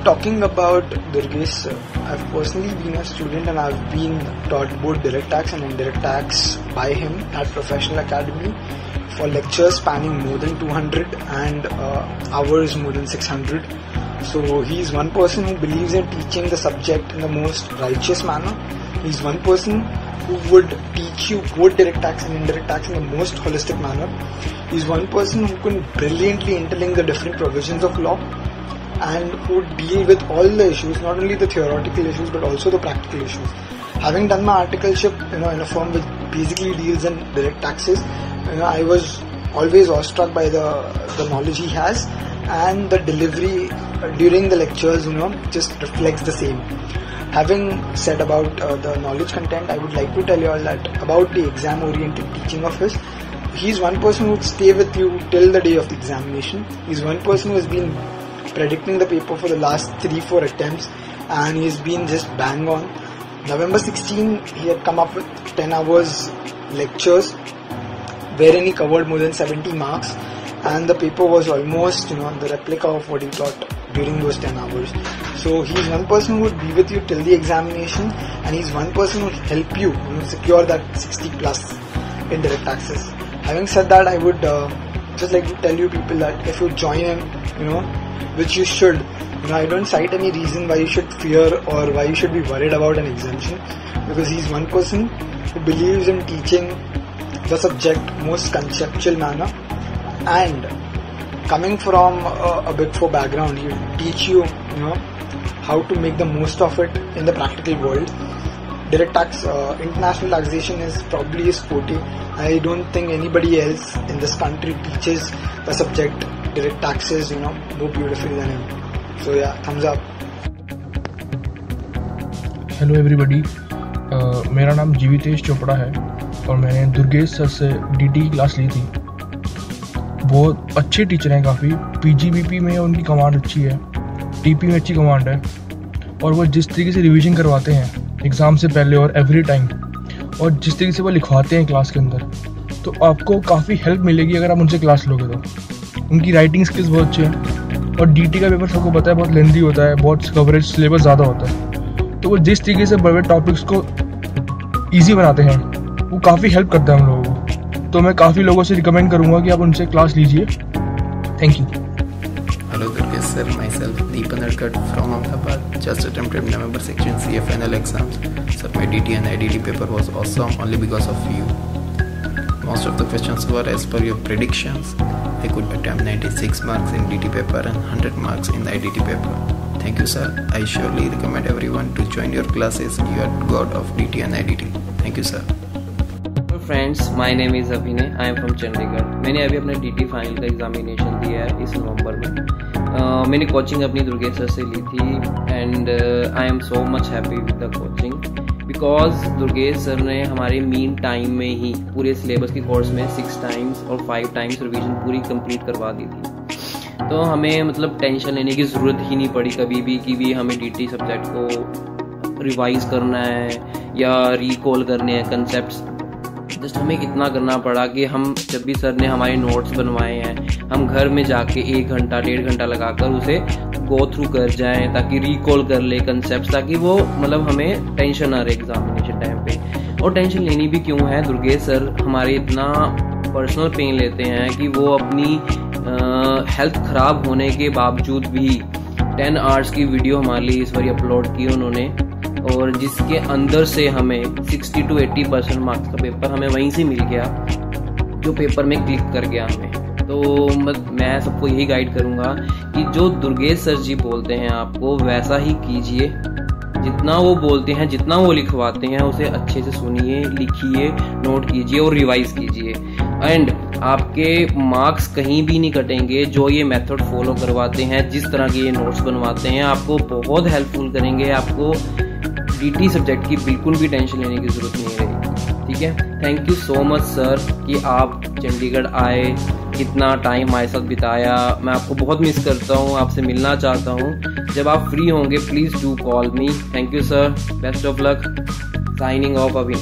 talking about Durgesh sir, I've personally been a student and I've been taught both direct tax and indirect tax by him at Professional Academy for lectures spanning more than 200 and hours more than 600. So he's one person who believes in teaching the subject in the most righteous manner. He's one person who would teach you both direct tax and indirect tax in the most holistic manner. He's one person who can brilliantly interlink the different provisions of law and who deal with all the issues, not only the theoretical issues but also the practical issues. Having done my articleship, in a firm which basically deals in direct taxes, I was always awestruck by the knowledge he has, and the delivery during the lectures, just reflects the same. Having said about the knowledge content, I would like to tell you all that about the exam-oriented teaching of his. He's one person who would stay with you till the day of the examination. He's one person who has been predicting the paper for the last 3-4 attempts, and he's been just bang on. November 16, he had come up with 10 hours lectures, wherein he covered more than 70 marks, and the paper was almost, the replica of what he taught during those 10 hours. So he's one person who would be with you till the examination, and he's one person who will help you, secure that 60 plus indirect taxes. Having said that, I would just like to tell you people that if you join him, which you should, I don't cite any reason why you should fear or why you should be worried about an exemption, because he's one person who believes in teaching the subject most conceptual manner, and coming from a Big Four background, he will teach you, how to make the most of it in the practical world. Direct tax, international taxation is probably his forte. I don't think anybody else in this country teaches the subject direct taxes, more beautifully than him. So yeah, thumbs up. Hello everybody, मेरा नाम जीवितेश चोपड़ा है और मैंने Durgesh sir से DT की class ली थी। बहुत अच्छे टीचर हैं, काफ़ी पीजीबीपी में उनकी कमांड अच्छी है, टीपी में अच्छी कमांड है, और वो जिस तरीके से रिवीजन करवाते हैं एग्ज़ाम से पहले और एवरी टाइम, और जिस तरीके से वो लिखवाते हैं क्लास के अंदर, तो आपको काफ़ी हेल्प मिलेगी अगर आप उनसे क्लास लोगे तो। उनकी राइटिंग स्किल्स बहुत अच्छी हैं, और डीटी का पेपर सबको पता है बहुत लेंथी होता है, बहुत कवरेज सिलेबस ज़्यादा होता है, तो वो जिस तरीके से बड़े बड़े टॉपिक्स को ईजी बनाते हैं वो काफ़ी हेल्प करता है हम लोगों को। तो मैं काफ़ी लोगों से रिकमेंड करूँगा कि आप उनसे क्लास लीजिए। Thank you. Hello Durgesh sir, myself Deepan Adkat from Ahmedabad. Just attempted November section CA final exams. Sir, my DT and IDT paper was awesome only because of you. Most of the questions were as per your predictions. I could attempt 96 marks in DT paper and 100 marks in the IDT paper. Thank you sir. I surely recommend everyone to join your classes. You are god of DT and IDT. Thank you sir. Hello friends, my name is Abhinay. I am from Chandigarh. मैंने अभी अपना DT final का examination दिया है इस नवंबर में। मैंने coaching अपनी दुर्गेश सर से ली थी, and I am so much happy with the coaching, because Durgesh sir ने हमारे मीन टाइम में ही पूरे सिलेबस की कोर्स में 6 टाइम्स और 5 टाइम्स रिवीजन पूरी कंप्लीट करवा दी थी। तो हमें मतलब टेंशन लेने की ज़रूरत ही नहीं पड़ी कभी भी कि भी हमें DT सब्जेक्ट को रिवाइज करना है या रिकॉल करने हैं कंसेप्ट्स। जस्ट हमें इतना करना पड़ा कि हम जब भी सर ने हमारे नोट्स बनवाए हैं, हम घर में जाके 1 घंटा 1.5 घंटा लगाकर उसे गो थ्रू कर जाएं, ताकि रिकॉल कर ले कंसेप्ट, ताकि वो मतलब हमें टेंशन ना रहे एग्जामिनेशन टाइम पे। और टेंशन लेनी भी क्यों है, दुर्गेश सर हमारे इतना पर्सनल पेन लेते हैं कि वो अपनी हेल्थ ख़राब होने के बावजूद भी 10 आवर्स की वीडियो हमारे लिए इस बार अपलोड की उन्होंने, और जिसके अंदर से हमें 60 to 80% मार्क्स का पेपर हमें वहीं से मिल गया जो पेपर में क्लिक कर गया हमें। तो मैं सबको यही गाइड करूँगा कि जो दुर्गेश सर जी बोलते हैं आपको वैसा ही कीजिए, जितना वो बोलते हैं, जितना वो लिखवाते हैं उसे अच्छे से सुनिए, लिखिए, नोट कीजिए और रिवाइज कीजिए, एंड आपके मार्क्स कहीं भी नहीं कटेंगे। जो ये मेथड फॉलो करवाते हैं, जिस तरह के ये नोट्स बनवाते हैं, आपको बहुत हेल्पफुल करेंगे। आपको DT सब्जेक्ट की बिल्कुल भी टेंशन लेने की ज़रूरत नहीं रहेगी, ठीक है। Thank you so much sir कि आप चंडीगढ़ आए, कितना टाइम हमारे साथ बिताया। मैं आपको बहुत मिस करता हूँ, आपसे मिलना चाहता हूँ। जब आप फ्री होंगे please do call me. Thank you sir, best of luck. Signing off अभी।